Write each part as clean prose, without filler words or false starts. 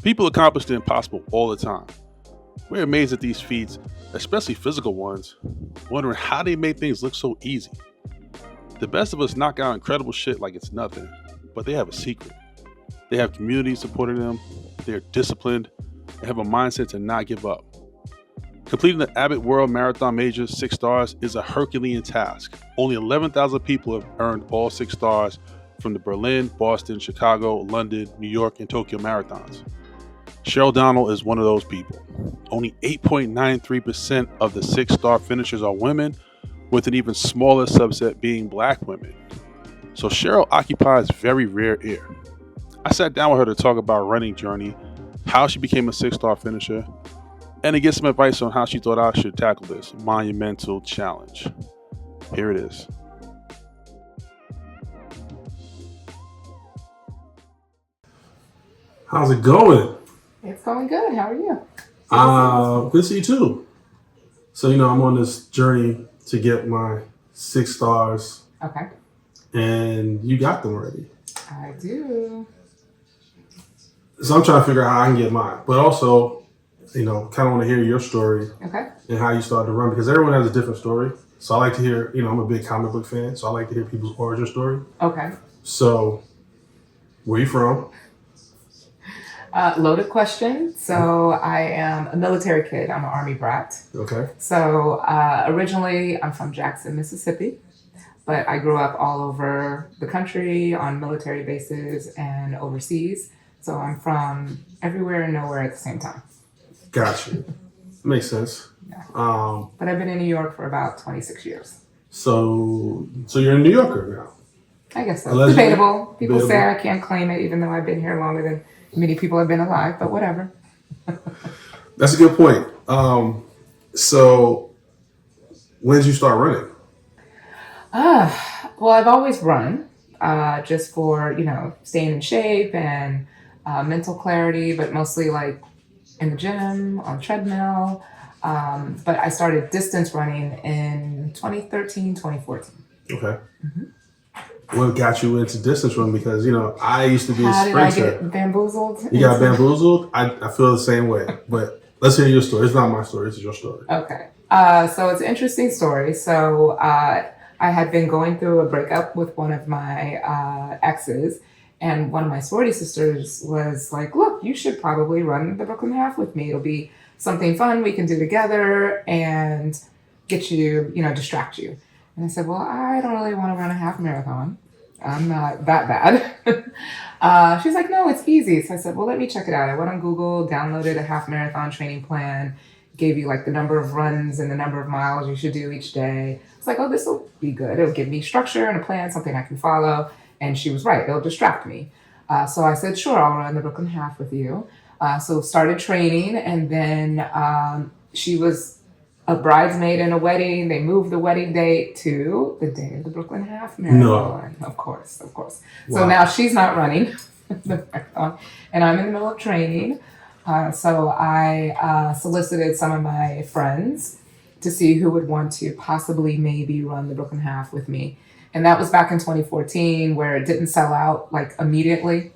People accomplish the impossible all the time. We're amazed at these feats, especially physical ones, wondering how they make things look so easy. The best of us knock out incredible shit like it's nothing, but they have a secret. They have community supporting them, they're disciplined, and have a mindset to not give up. Completing the Abbott World Marathon Major 6 stars is a Herculean task. Only 11,000 people have earned all 6 stars from the Berlin, Boston, Chicago, London, New York, and Tokyo marathons. Cheryl Donald is one of those people. Only 8.93% of the 6-star finishers are women, with an even smaller subset being black women. So Cheryl occupies very rare air. I sat down with her to talk about her running journey, how she became a 6-star finisher, and to get some advice on how she thought I should tackle this monumental challenge. Here it is. How's it going? It's going good. How are you? Good to see you too. So, I'm on this journey to get my 6 stars. Okay. And you got them already. I do. So I'm trying to figure out how I can get mine. But also, kind of want to hear your story. Okay. And how you started to run. Because everyone has a different story. So I like to hear, I'm a big comic book fan. So I like to hear people's origin story. Okay. So, where you from? Loaded question. So I am a military kid. I'm an Army brat. Okay. So originally I'm from Jackson, Mississippi, but I grew up all over the country on military bases and overseas. So I'm from everywhere and nowhere at the same time. Gotcha. Makes sense. Yeah. But I've been in New York for about 26 years. So you're a New Yorker now? I guess so. Allegedly. Debatable. People Debatable. say I can't claim it even though I've been here longer than many people have been alive, but whatever. That's a good point. So when did you start running? Well, I've always run, just for, staying in shape and mental clarity, but mostly like in the gym, on treadmill. But I started distance running in 2013, 2014. Okay. Mm-hmm. What got you into distance running? Because, I used to be a How sprinter. did I get bamboozled? You got bamboozled? I feel the same way. But let's hear your story. It's not my story. It's your story. Okay. So it's an interesting story. So I had been going through a breakup with one of my exes. And one of my sorority sisters was like, look, you should probably run the Brooklyn Half with me. It'll be something fun we can do together and get you, distract you. And I said, well, I don't really want to run a half marathon. I'm not that bad. She's like, no, it's easy. So I said, well, let me check it out. I went on Google, downloaded a half marathon training plan, gave you like the number of runs and the number of miles you should do each day. It's like, oh, this will be good. It'll give me structure and a plan, something I can follow. And she was right. It'll distract me. So I said, sure, I'll run the Brooklyn Half with you. So started training. And then she was a bridesmaid in a wedding. They moved the wedding date to the day of the Brooklyn Half Marathon. No. Of course. Wow. So now she's not running the marathon, and I'm in the middle of training. So I solicited some of my friends to see who would want to possibly maybe run the Brooklyn Half with me. And that was back in 2014, where it didn't sell out like immediately.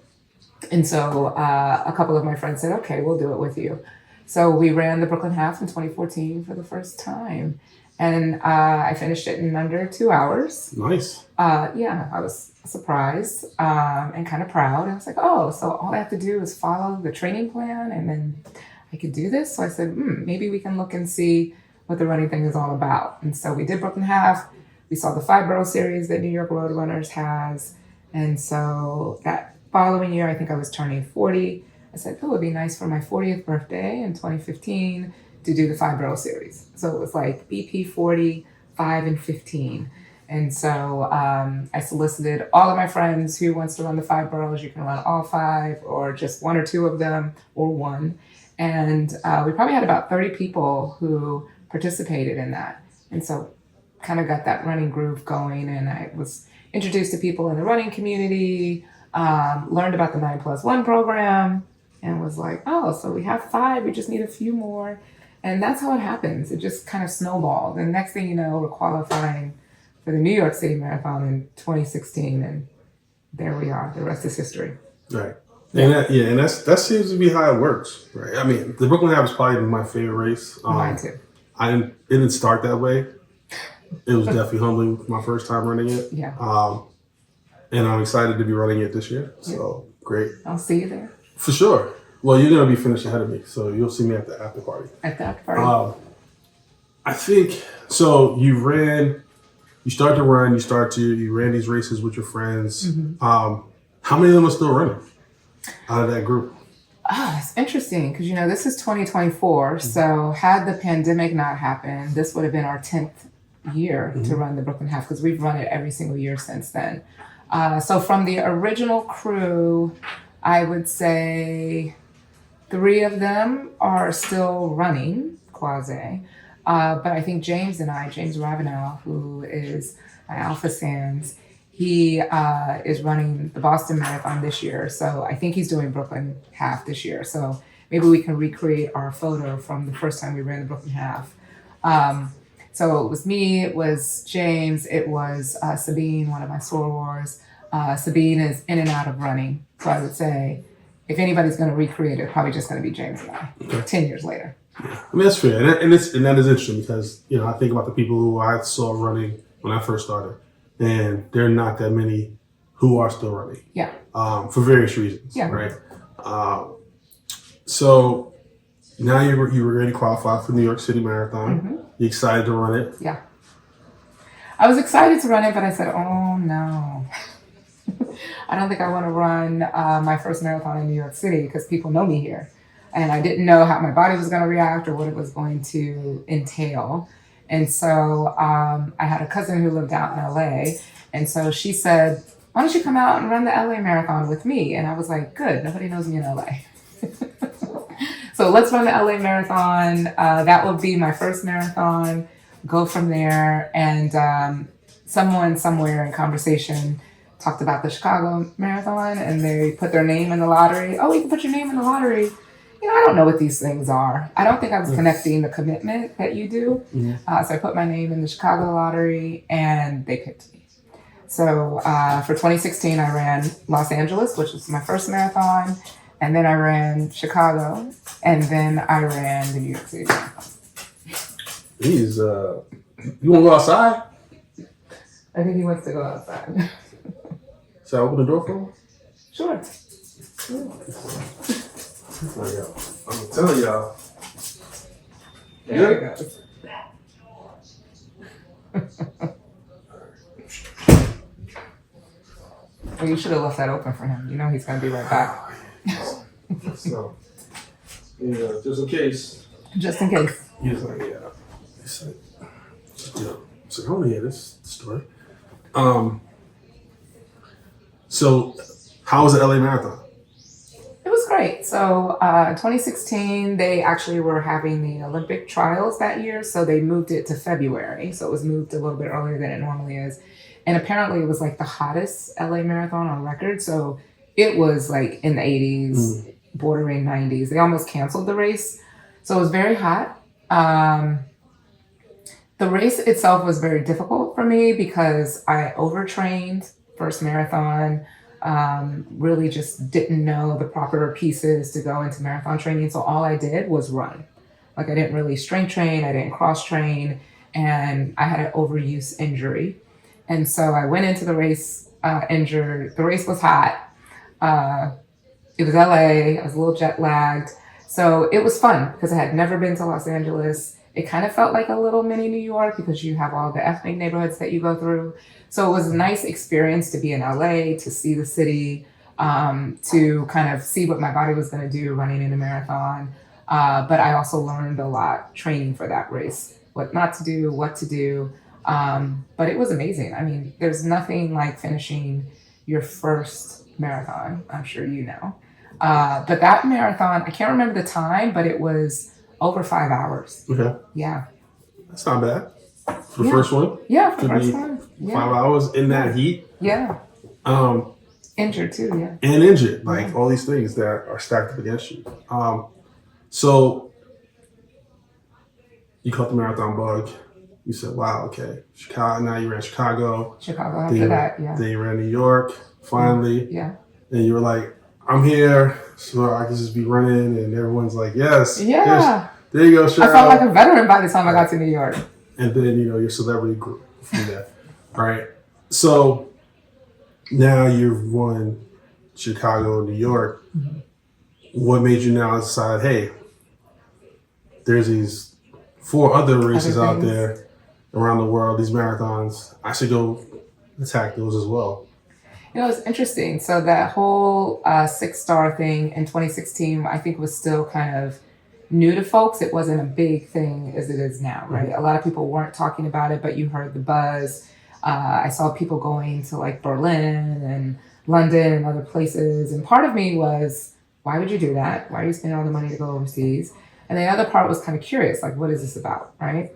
And so a couple of my friends said, okay, we'll do it with you. So we ran the Brooklyn Half in 2014 for the first time. And I finished it in under 2 hours. Nice. Yeah, I was surprised and kind of proud. I was like, oh, so all I have to do is follow the training plan and then I could do this? So I said, maybe we can look and see what the running thing is all about. And so we did Brooklyn Half. We saw the 5-borough series that New York Road Runners has. And so that following year, I think I was turning 40. I said, oh, it'd be nice for my 40th birthday in 2015 to do the 5-borough series. So it was like BP 40, 5, and 15. And so I solicited all of my friends who wants to run the 5 boroughs. You can run all 5 or just 1 or 2 of them or 1. And we probably had about 30 people who participated in that. And so kind of got that running groove going. And I was introduced to people in the running community, learned about the 9+1 program, and was like, oh, so we have 5, we just need a few more. And that's how it happens. It just kind of snowballed. And next thing you know, we're qualifying for the New York City Marathon in 2016. And there we are. The rest is history. Right. And that seems to be how it works, right? I mean, the Brooklyn Half is probably my favorite race. Mine too. It didn't start that way. It was definitely humbling my first time running it. Yeah. And I'm excited to be running it this year. So great. I'll see you there. For sure. Well, you're gonna be finished ahead of me, so you'll see me at the after party. At the after party. I think so. You start to run. You ran these races with your friends. How many of them are still running out of that group? It's interesting because, this is 2024. So had the pandemic not happened, this would have been our 10th year to run the Brooklyn Half because we've run it every single year since then. So from the original crew, I would say 3 of them are still running, quasi. But I think James Ravenel, who is my Alpha Sans, he is running the Boston Marathon this year. So I think he's doing Brooklyn Half this year. So maybe we can recreate our photo from the first time we ran the Brooklyn Half. So it was me, it was James, it was Sabine, one of my sorors. Sabine is in and out of running. So I would say if anybody's going to recreate it, probably just going to be James and I, 10 years later. Yeah. I mean, that's fair. And that is interesting because, I think about the people who I saw running when I first started, and there are not that many who are still running. Yeah. For various reasons. Yeah. Right. So now you were ready to qualify for New York City Marathon. You excited to run it? Yeah. I was excited to run it, but I said, oh no. I don't think I want to run my first marathon in New York City because people know me here. And I didn't know how my body was going to react or what it was going to entail. And so I had a cousin who lived out in LA. And so she said, why don't you come out and run the LA Marathon with me? And I was like, good, nobody knows me in LA. So let's run the LA Marathon. That will be my first marathon. Go from there. And someone somewhere in conversation talked about the Chicago Marathon and they put their name in the lottery. Oh, you can put your name in the lottery. I don't know what these things are. I don't think I was connecting the commitment that you do. So I put my name in the Chicago lottery and they picked me. So for 2016, I ran Los Angeles, which was my first marathon. And then I ran Chicago. And then I ran the New York City Marathon. You want to go outside? I think he wants to go outside. Should I open the door for him? Sure. I'm telling y'all. There it goes. Well, you should have left that open for him. He's going to be right back. So, just in case. Just in case. He was like, yeah. He said, so I want to hear this story. So, how was the LA Marathon? It was great. So 2016, they actually were having the Olympic trials that year. So they moved it to February. So it was moved a little bit earlier than it normally is. And apparently it was like the hottest LA Marathon on record. So it was like in the 80s, bordering 90s. They almost canceled the race. So it was very hot. The race itself was very difficult for me because I overtrained first marathon. Really just didn't know the proper pieces to go into marathon training. So all I did was run. Like I didn't really strength train, I didn't cross train, and I had an overuse injury. And so I went into the race injured. The race was hot. It was LA, I was a little jet lagged. So it was fun because I had never been to Los Angeles. It kind of felt like a little mini New York because you have all the ethnic neighborhoods that you go through. So it was a nice experience to be in LA, to see the city, to kind of see what my body was going to do running in a marathon. But I also learned a lot training for that race, what not to do, what to do. But it was amazing. I mean, there's nothing like finishing your first marathon, I'm sure you know. But that marathon, I can't remember the time, but it was over 5 hours. Okay. Yeah. That's not bad. For the first one? Yeah, for the first one. Yeah. 5 hours in that heat? Yeah. Injured too, yeah. And injured, like all these things that are stacked up against you. So you caught the marathon bug. You said, wow, okay. Chicago, now you ran Chicago. Chicago after that, yeah. Then you ran New York, finally. Yeah. And you were like, I'm here, so I can just be running, and everyone's like, yes, Yeah. there you go, Cheryl. I felt like a veteran by the time I got to New York. And then, your celebrity grew from there. All right. So now you've won Chicago, New York. Mm-hmm. What made you now decide, hey, there's these 4 other races out there around the world, these marathons. I should go attack those as well. It's interesting. So that whole 6-star thing in 2016, I think was still kind of new to folks. It wasn't a big thing as it is now, right? Mm-hmm. A lot of people weren't talking about it, but you heard the buzz. I saw people going to like Berlin and London and other places. And part of me was, why would you do that? Why are you spending all the money to go overseas? And the other part was kind of curious, like, what is this about, right?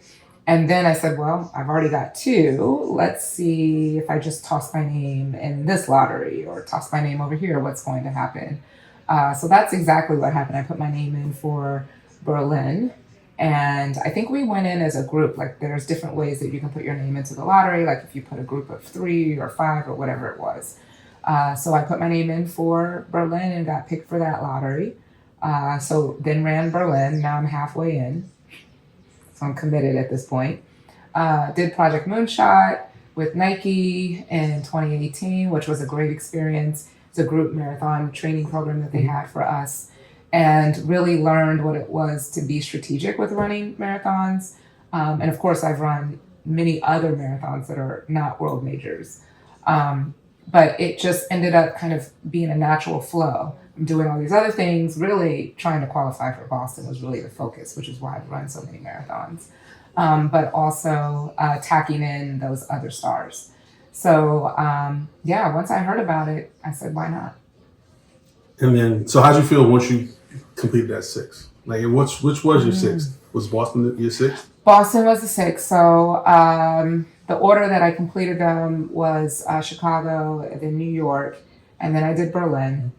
And then I said, well, I've already got 2. Let's see if I just toss my name in this lottery or toss my name over here, what's going to happen? So that's exactly what happened. I put my name in for Berlin. And I think we went in as a group. Like, there's different ways that you can put your name into the lottery, like if you put a group of 3 or 5 or whatever it was. So I put my name in for Berlin and got picked for that lottery. So then ran Berlin. Now I'm halfway in. So I'm committed at this point. Did Project Moonshot with Nike in 2018, which was a great experience. It's a group marathon training program that they had for us, and really learned what it was to be strategic with running marathons. And of course, I've run many other marathons that are not world majors. But it just ended up kind of being a natural flow. I'm doing all these other things, really trying to qualify for Boston was really the focus, which is why I've run so many marathons. But also tacking in those other stars. So once I heard about it, I said, why not? And then, so how'd you feel once you completed that 6? Like, which was your 6th? Was Boston your 6th? Boston was the 6th. So the order that I completed them was Chicago, then New York, and then I did Berlin.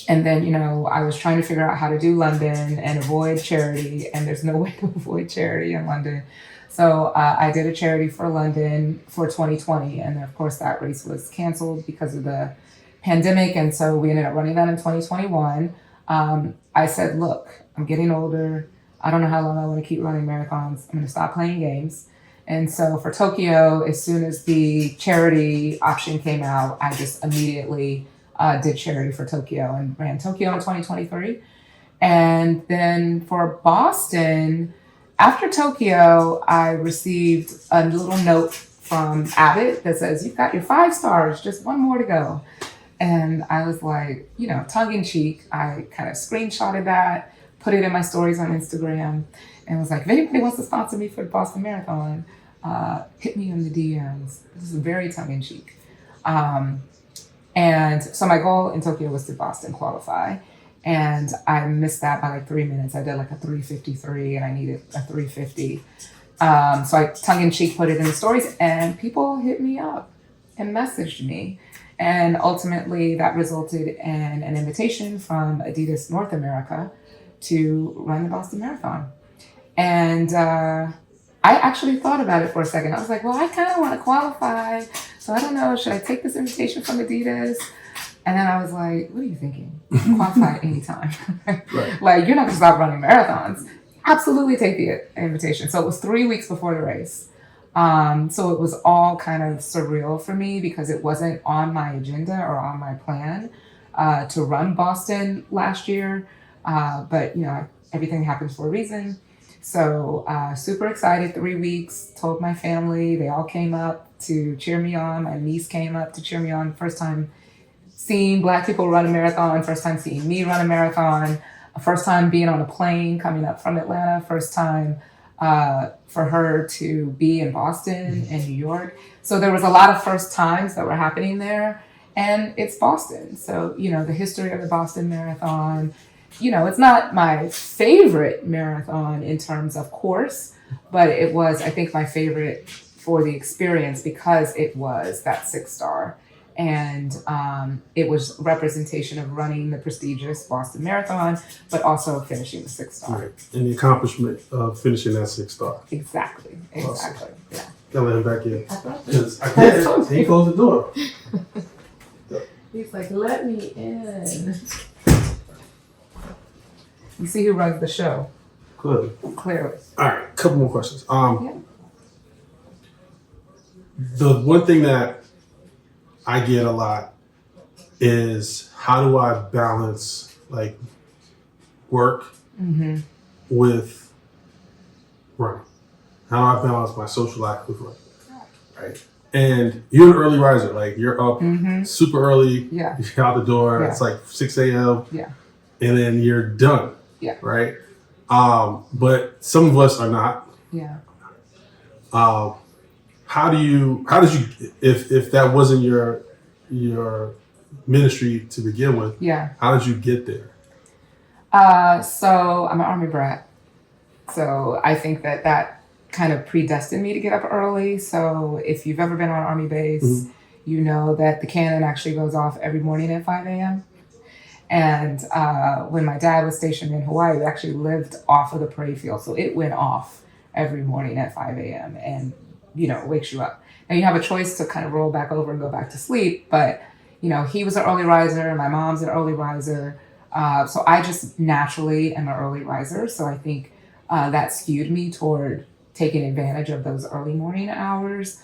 And then, I was trying to figure out how to do London and avoid charity, and there's no way to avoid charity in London. So I did a charity for London for 2020, and of course that race was canceled because of the pandemic, and so we ended up running that in 2021. I said, look, I'm getting older. I don't know how long I want to keep running marathons. I'm going to stop playing games. And so for Tokyo, as soon as the charity option came out, I just immediately did charity for Tokyo and ran Tokyo in 2023. And then for Boston, after Tokyo, I received a little note from Abbott that says, you've got your 5 stars, just 1 more to go. And I was like, tongue in cheek, I kind of screenshotted that, put it in my stories on Instagram, and was like, if anybody wants to sponsor me for the Boston Marathon, hit me in the DMs. This is very tongue in cheek. And so my goal in Tokyo was to Boston qualify. And I missed that by like 3 minutes. I did like a 3:53 and I needed a 3:50. So I tongue in cheek put it in the stories and people hit me up and messaged me. And ultimately that resulted in an invitation from Adidas North America to run the Boston Marathon. And I actually thought about it for a second. I was like, well, I kind of want to qualify. So I don't know, should I take this invitation from Adidas? And then I was like, what are you thinking? You can qualify anytime. Right. Like, you're not going to stop running marathons. Absolutely take the invitation. So it was 3 weeks before the race. So it was all kind of surreal for me because it wasn't on my agenda or on my plan to run Boston last year. But, everything happens for a reason. So super excited, 3 weeks, told my family, they all came up to cheer me on. My niece came up to cheer me on. First time seeing Black people run a marathon, first time seeing me run a marathon, first time being on a plane coming up from Atlanta, first time for her to be in Boston and New York. So there was a lot of first times that were happening there, and it's Boston. So, the history of the Boston Marathon, it's not my favorite marathon in terms of course, but it was, I think, my favorite for the experience because it was that 6-star. And it was representation of running the prestigious Boston Marathon, but also finishing the 6-star. Right. And the accomplishment of finishing that 6-star. Exactly. Awesome. Yeah. Gotta let him back in. Because I can't. He closed the door. He's like, let me in. You see who runs the show. Clearly. Clearly. All right, couple more questions. Yeah. The one thing that I get a lot is how do I balance like work with running? How do I balance my social life with running? Right. And you're an early riser, like you're up super early, Yeah. you're out the door, Yeah. it's like 6 a.m. Yeah. And then you're done. Yeah. Right. But some of us are not. Yeah. How did you, if that wasn't your ministry to begin with, Yeah. how did you get there? So I'm an Army brat. So I think that kind of predestined me to get up early. So if you've ever been on Army base, you know that the cannon actually goes off every morning at 5 a.m. And when my dad was stationed in Hawaii, we actually lived off of the parade field. So it went off every morning at 5 a.m. and, wakes you up. Now you have a choice to kind of roll back over and go back to sleep. But, he was an early riser. My mom's an early riser. So I just naturally am an early riser. So I think that skewed me toward taking advantage of those early morning hours.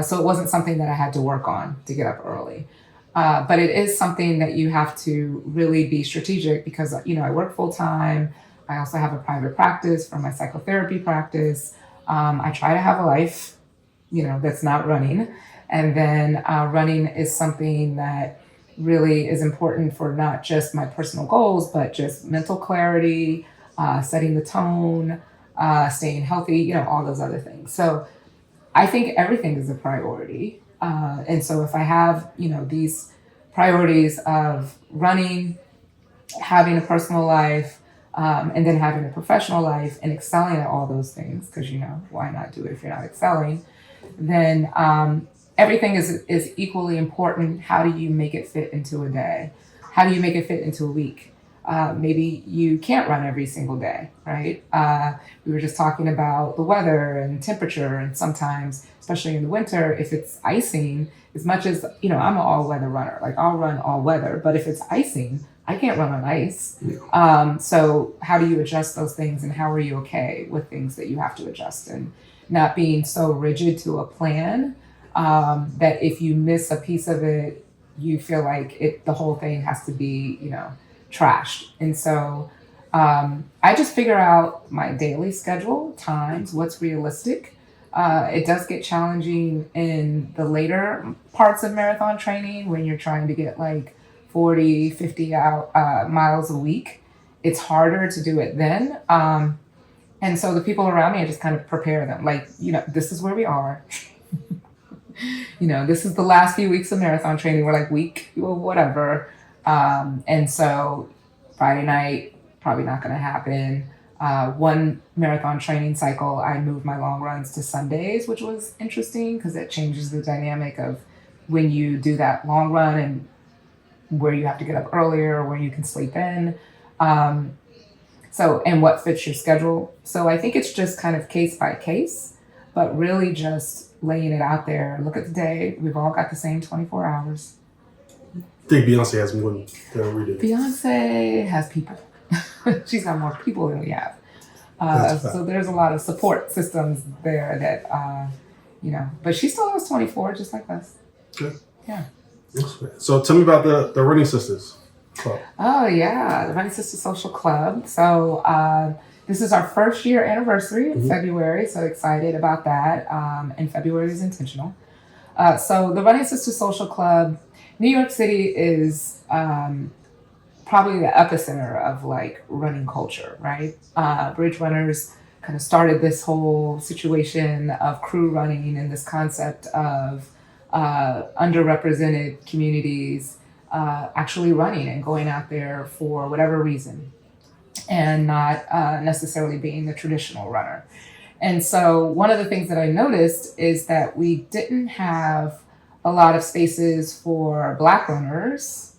So it wasn't something that I had to work on to get up early. But it is something that you have to really be strategic because, I work full time. I also have a private practice for my psychotherapy practice. I try to have a life, that's not running. And then running is something that really is important for not just my personal goals, but just mental clarity, setting the tone, staying healthy, all those other things. So I think everything is a priority. And so if I have, these priorities of running, having a personal life, and then having a professional life and excelling at all those things, because, why not do it if you're not excelling, then everything is equally important. How do you make it fit into a day? How do you make it fit into a week? Maybe you can't run every single day, right? We were just talking about the weather and temperature, and sometimes, especially in the winter, if it's icing, as much as, I'm an all-weather runner, like I'll run all weather, but if it's icing, I can't run on ice. So how do you adjust those things, and how are you okay with things that you have to adjust, and not being so rigid to a plan that if you miss a piece of it, you feel like the whole thing has to be, trashed. And so I just figure out my daily schedule, times, what's realistic. It does get challenging in the later parts of marathon training when you're trying to get like 40, 50 miles a week. It's harder to do it then. And so the people around me, I just kind of prepare them. Like, this is where we are. This is the last few weeks of marathon training. We're like week, whatever. And so Friday night, probably not going to happen. One marathon training cycle, I moved my long runs to Sundays, which was interesting because it changes the dynamic of when you do that long run and where you have to get up earlier, where you can sleep in. And what fits your schedule. So I think it's just kind of case by case, but really just laying it out there. Look at the day. We've all got the same 24 hours. I think Beyonce has more than we do. Beyonce has people. She's got more people than we have. So there's a lot of support systems there that, but she still has 24, just like us. Good. Yeah. So tell me about the Running Sisters Club. Oh, yeah. The Running Sisters Social Club. So this is our first year anniversary in February. So excited about that. And February is intentional. So the Running Sisters Social Club, New York City is probably the epicenter of like running culture, right? Bridge runners kind of started this whole situation of crew running and this concept of underrepresented communities actually running and going out there for whatever reason and not necessarily being the traditional runner. And so one of the things that I noticed is that we didn't have a lot of spaces for Black runners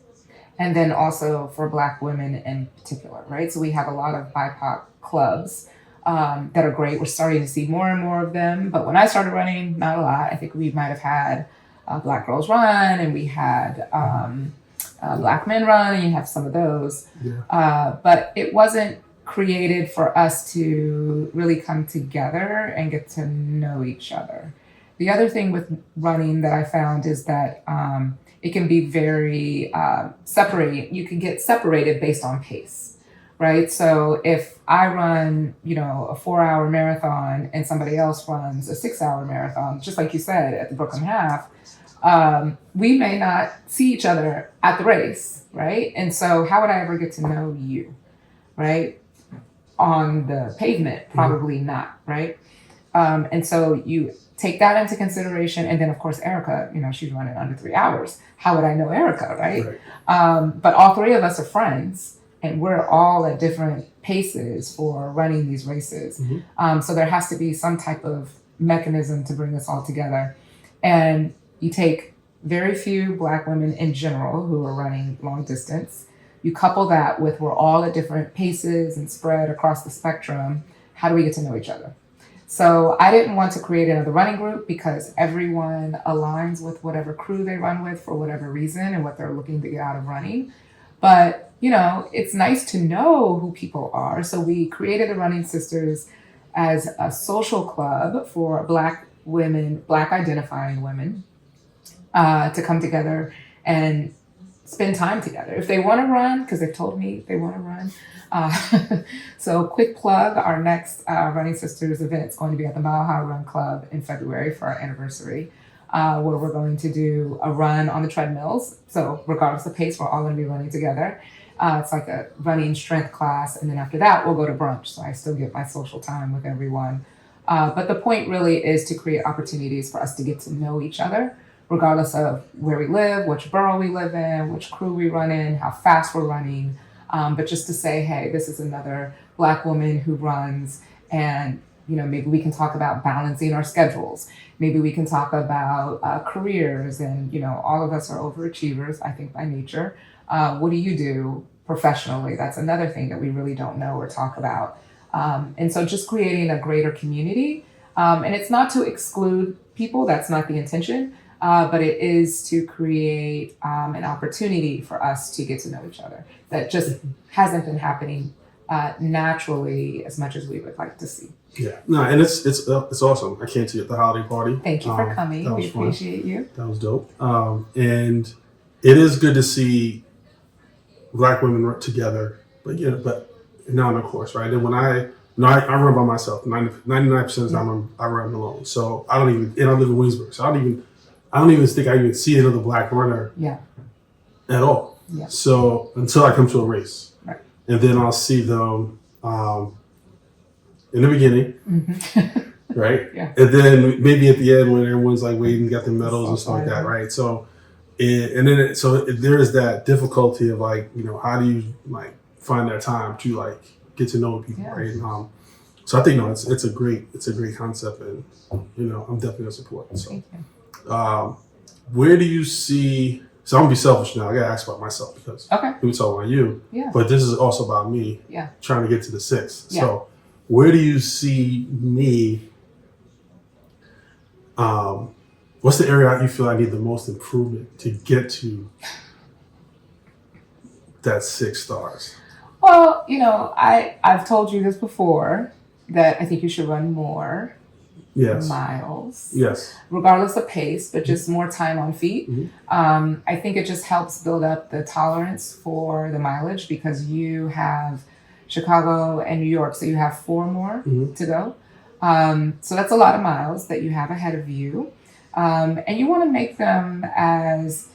and then also for Black women in particular, right? So we have a lot of BIPOC clubs that are great. We're starting to see more and more of them. But when I started running, not a lot. I think we might have had Black Girls Run, and we had Black men run, and you have some of those. Yeah. But it wasn't created for us to really come together and get to know each other. The other thing with running that I found is that it can be very separating. You can get separated based on pace, right? So if I run, a 4-hour marathon and somebody else runs a 6-hour marathon, just like you said at the Brooklyn Half, we may not see each other at the race, right? And so how would I ever get to know you, right? On the pavement, probably not, right? And so you take that into consideration. And then, of course, Erica, she's running under 3 hours. How would I know Erica, right? But all three of us are friends, and we're all at different paces for running these races. So there has to be some type of mechanism to bring us all together. And you take very few Black women in general who are running long distance. You couple that with we're all at different paces and spread across the spectrum. How do we get to know each other? So I didn't want to create another running group because everyone aligns with whatever crew they run with for whatever reason and what they're looking to get out of running. But, it's nice to know who people are. So we created the Running Sisters as a social club for Black women, Black identifying women, to come together and spend time together. If they want to run, because they've told me they want to run. So quick plug, our next Running Sisters event is going to be at the Mile High Run Club in February for our anniversary, where we're going to do a run on the treadmills. So regardless of pace, we're all going to be running together. It's like a running strength class. And then after that, we'll go to brunch. So I still get my social time with everyone. But the point really is to create opportunities for us to get to know each other, regardless of where we live, which borough we live in, which crew we run in, how fast we're running. But just to say, hey, this is another Black woman who runs, and maybe we can talk about balancing our schedules. Maybe we can talk about careers, and all of us are overachievers, I think, by nature. What do you do professionally? That's another thing that we really don't know or talk about. And so just creating a greater community. And it's not to exclude people, that's not the intention. But it is to create an opportunity for us to get to know each other that just hasn't been happening naturally as much as we would like to see. Yeah, no, and it's awesome. I came to the holiday party. Thank you for coming. We fun. Appreciate you. That was dope. And it is good to see Black women work together, but not of course, right? And when I run by myself, 99% of the time I run alone. So I live in Williamsburg, so I don't even think I even see another Black runner at all. Yeah. So until I come to a race, right. And then I'll see them in the beginning, right? Yeah. And then maybe at the end when everyone's like waiting, got their medals and stuff like that, right? So, there is that difficulty of like, how do you like find that time to like get to know people, right? And, so I think it's a great concept, and I'm definitely gonna support it. So. Thank you. Where do you see? So I'm gonna be selfish now. I gotta ask about myself because we talk about you, but this is also about me. Yeah. Trying to get to the 6. Yeah. So where do you see me? What's the area you feel I need the most improvement to get to that 6 stars? Well, I've told you this before that I think you should run more. Yes. Miles. Yes. Regardless of pace, but just more time on feet. I think it just helps build up the tolerance for the mileage because you have Chicago and New York, so you have 4 more to go. So that's a lot of miles that you have ahead of you. And you want to make them as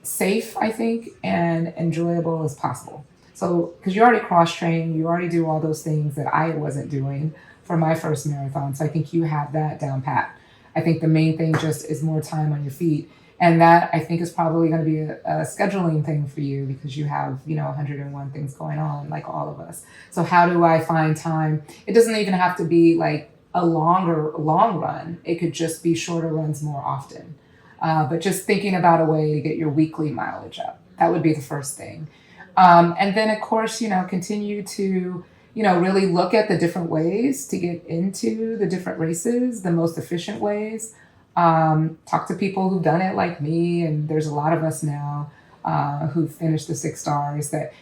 safe, I think, and enjoyable as possible. So, because you already cross-train, you already do all those things that I wasn't doing for my first marathon. So I think you have that down pat. I think the main thing just is more time on your feet. And that I think is probably going to be a scheduling thing for you because you have, 101 things going on like all of us. So how do I find time? It doesn't even have to be like a long run. It could just be shorter runs more often. But just thinking about a way to get your weekly mileage up. That would be the first thing. And then of course, continue to really look at the different ways to get into the different races, the most efficient ways. Talk to people who've done it like me, and there's a lot of us now. who finished the 6 stars that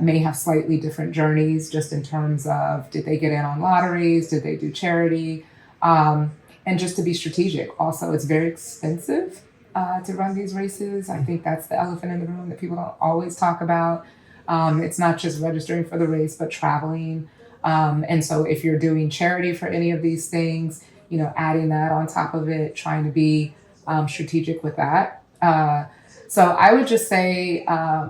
may have slightly different journeys just in terms of did they get in on lotteries, did they do charity, and just to be strategic. Also, it's very expensive to run these races. I think that's the elephant in the room that people don't always talk about. It's not just registering for the race, but traveling. And so if you're doing charity for any of these things, adding that on top of it, trying to be strategic with that. So I would just say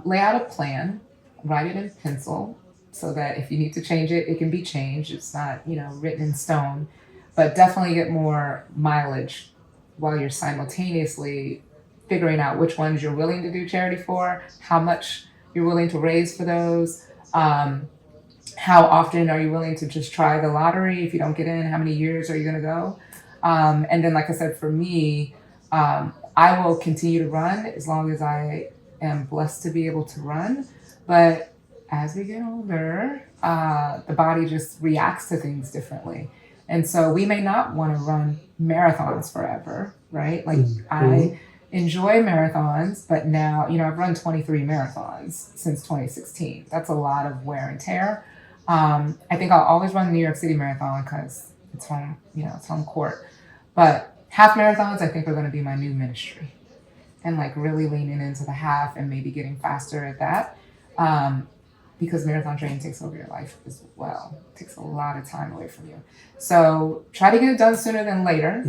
lay out a plan, write it in pencil so that if you need to change it, it can be changed. It's not, written in stone, but definitely get more mileage while you're simultaneously figuring out which ones you're willing to do charity for, how much you're willing to raise for those, how often are you willing to just try the lottery? If you don't get in, how many years are you going to go? And then, like I said, for me, I will continue to run as long as I am blessed to be able to run. But as we get older, the body just reacts to things differently. And so we may not want to run marathons forever, right? Like I enjoy marathons, but now, I've run 23 marathons since 2016. That's a lot of wear and tear. I think I'll always run the New York City Marathon because it's home, it's home court. But half marathons, I think, are going to be my new ministry. And like really leaning into the half and maybe getting faster at that. Because marathon training takes over your life as well. It takes a lot of time away from you. So try to get it done sooner than later,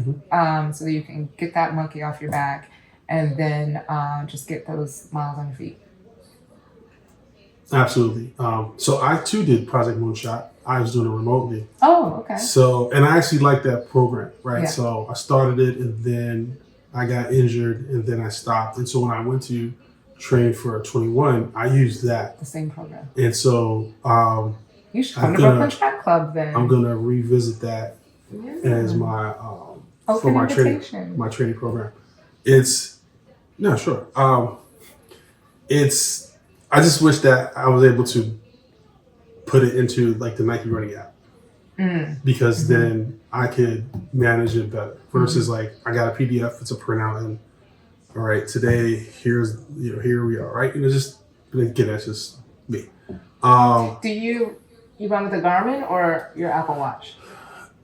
so that you can get that monkey off your back and then just get those miles on your feet. Absolutely. So I too did Project Moonshot. I was doing it remotely. Oh, okay. So, and I actually like that program, right? Yeah. So I started it and then I got injured and then I stopped. And so when I went to train for 21, I used that. The same program. And so you should come to Brooklyn Track Club then. I'm going to revisit that as my for my training program. I just wish that I was able to put it into like the Nike running app because then I could manage it better versus like I got a PDF, it's a printout, and all right, today here we are, right? Just again, that's just me. Do you run with a Garmin or your Apple Watch?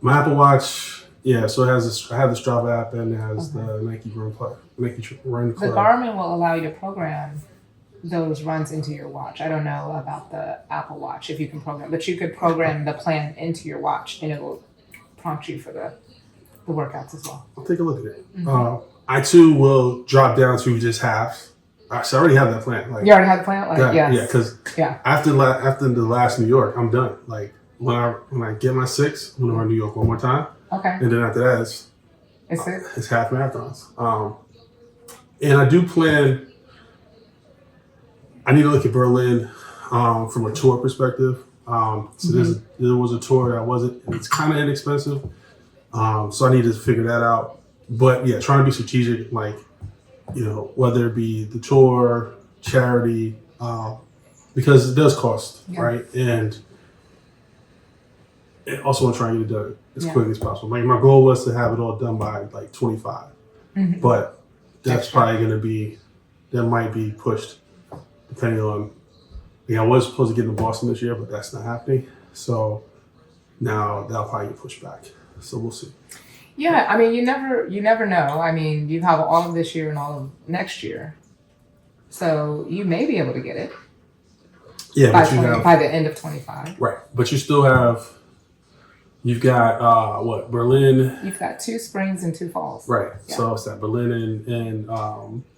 My Apple Watch, yeah. So I have the Strava app and it has the Nike Run Club. The Garmin will allow you to program those runs into your watch. I don't know about the Apple Watch if you can program, but you could program the plan into your watch and it will prompt you for the workouts as well. I'll take a look at it. I too will drop down to just halves. So I already have that plan. Like, you already have the plan? Like, yes. Yeah, because after the last New York, I'm done. Like when I get my 6, I'm gonna run New York one more time. Okay. And then after that, it's half marathons. And I do plan. I need to look at Berlin from a tour perspective. So there was a tour that wasn't. It's kind of inexpensive. So I need to figure that out. But yeah, trying to be strategic, like, whether it be the tour, charity, because it does cost, right? And also want to try and get it done as quickly as possible. Like my goal was to have it all done by like 25, but that's probably going to be, that might be pushed depending on, I was supposed to get into Boston this year, but that's not happening. So now that'll probably get pushed back. So we'll see. Yeah, I mean, you never know. I mean, you have all of this year and all of next year, so you may be able to get it. Yeah, by the end of 25. Right, but you still have. You've got Berlin. You've got 2 springs and 2 falls. Right, so it's that Berlin and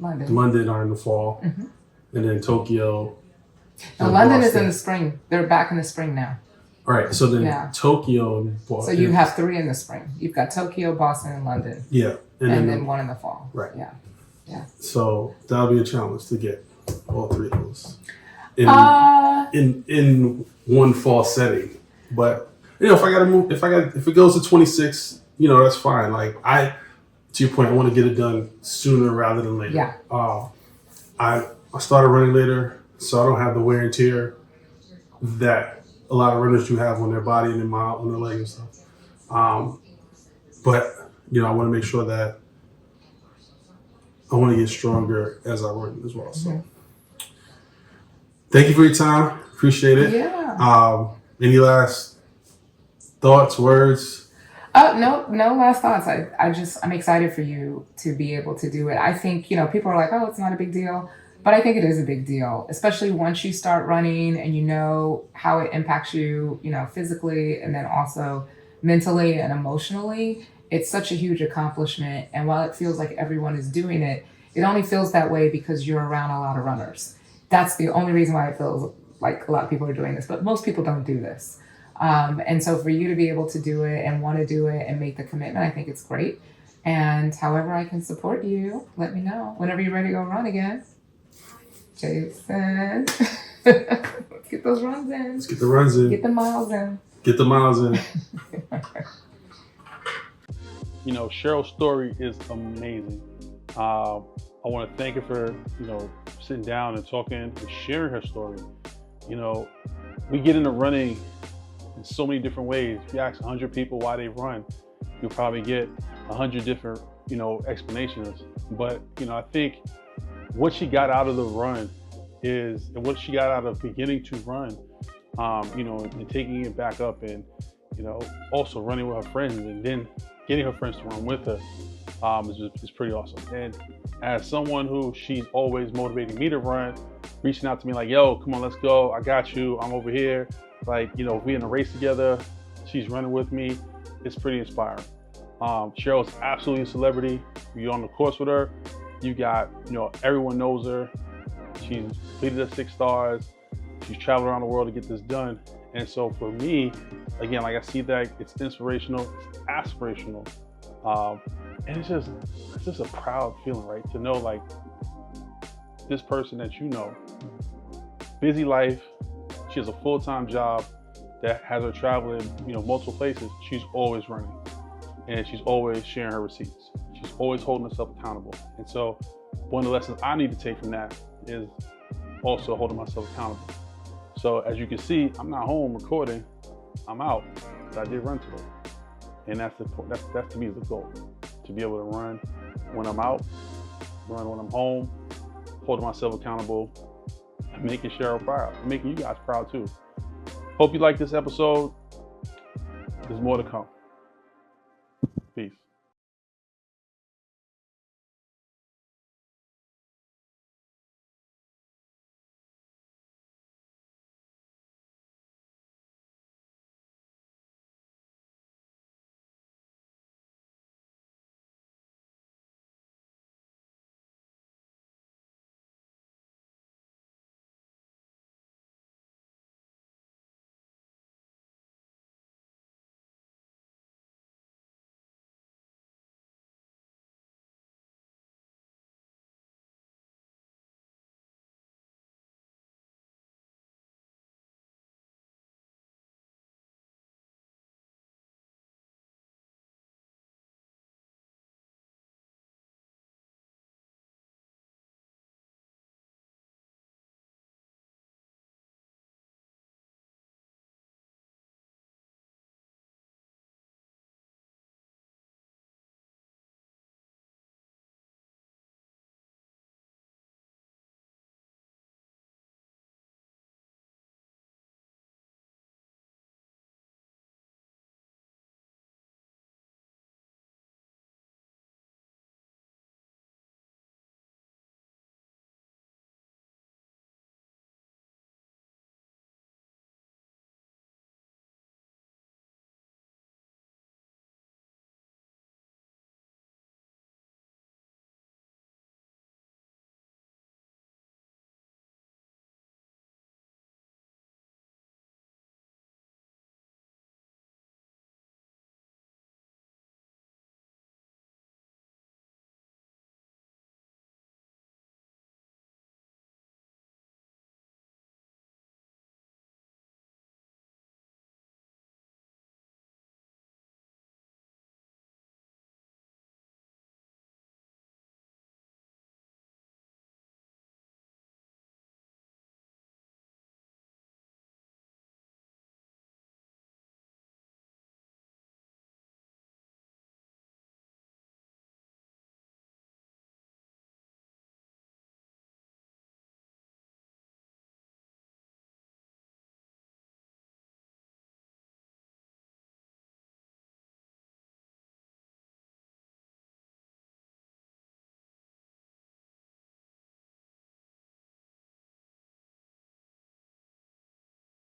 London are in the fall, and then Tokyo. Now London is in the spring. They're back in the spring now. All right, so then Tokyo and Boston. So you have 3 in the spring. You've got Tokyo, Boston, and London. Yeah. And then 1 in the fall. Right. Yeah. So that'll be a challenge to get all 3 of those in one fall setting. But if I gotta move, if it goes to 26, that's fine. Like to your point, I want to get it done sooner rather than later. Yeah. I started running later, so I don't have the wear and tear that a lot of runners do have on their body and on their legs and stuff. But I want to make sure that I want to get stronger as I run as well. So Thank you for your time. Appreciate it. Yeah. Any last thoughts, words? No last thoughts. I'm excited for you to be able to do it. I think, people are like, oh, it's not a big deal. But I think it is a big deal, especially once you start running and you know how it impacts you, physically and then also mentally and emotionally. It's such a huge accomplishment. And while it feels like everyone is doing it, it only feels that way because you're around a lot of runners. That's the only reason why it feels like a lot of people are doing this, but most people don't do this. And so for you to be able to do it and want to do it and make the commitment, I think it's great. And however I can support you, let me know whenever you're ready to go run again. Jason, let's get those runs in. Let's get the runs in. Get the miles in. Get the miles in. Cheryl's story is amazing. I want to thank her for, sitting down and talking and sharing her story. We get into running in so many different ways. If you ask 100 people why they run, you'll probably get 100 different, explanations. But, I think what she got out of the run and what she got out of beginning to run, and taking it back up and, also running with her friends and then getting her friends to run with her, is pretty awesome. And as someone who she's always motivating me to run, reaching out to me like, yo, come on, let's go. I got you. I'm over here. Like, if we in a race together, she's running with me. It's pretty inspiring. Cheryl's absolutely a celebrity. You're on the course with her. You got, everyone knows her. She's completed her 6 stars. She's traveled around the world to get this done. And so for me, again, like I see that it's inspirational, it's aspirational. And it's just a proud feeling, right? To know like this person that busy life, she has a full-time job that has her traveling, multiple places. She's always running and she's always sharing her receipts. She's always holding herself accountable. And so one of the lessons I need to take from that is also holding myself accountable. So as you can see, I'm not home recording, I'm out, but I did run today. And that's to me is the goal, to be able to run when I'm out, run when I'm home, holding myself accountable, and making Cheryl proud, and making you guys proud too. Hope you like this episode. There's more to come. Peace.